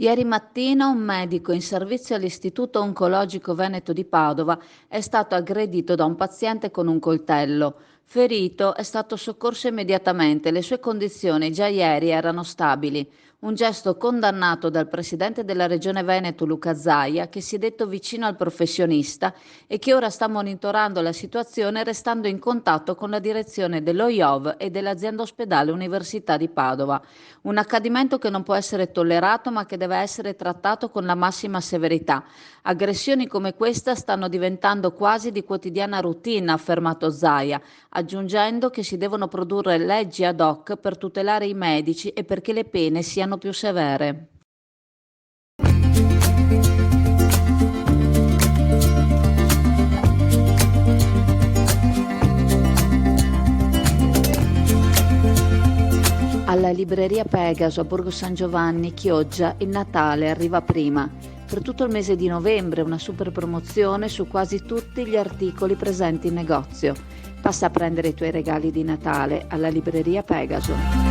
Ieri mattina un medico in servizio all'Istituto Oncologico Veneto di Padova è stato aggredito da un paziente con un coltello. Ferito, è stato soccorso immediatamente, le sue condizioni già ieri erano stabili. Un gesto condannato dal presidente della Regione Veneto Luca Zaia, che si è detto vicino al professionista e che ora sta monitorando la situazione restando in contatto con la direzione dello IOV e dell'azienda ospedale Università di Padova. Un accadimento che non può essere tollerato ma che deve essere trattato con la massima severità. Aggressioni come questa stanno diventando quasi di quotidiana routine, ha affermato Zaia, aggiungendo che si devono produrre leggi ad hoc per tutelare i medici e perché le pene siano più severe. Alla libreria Pegaso a Borgo San Giovanni, Chioggia, il Natale arriva prima. Per tutto il mese di novembre una super promozione su quasi tutti gli articoli presenti in negozio. Passa a prendere i tuoi regali di Natale alla libreria Pegaso.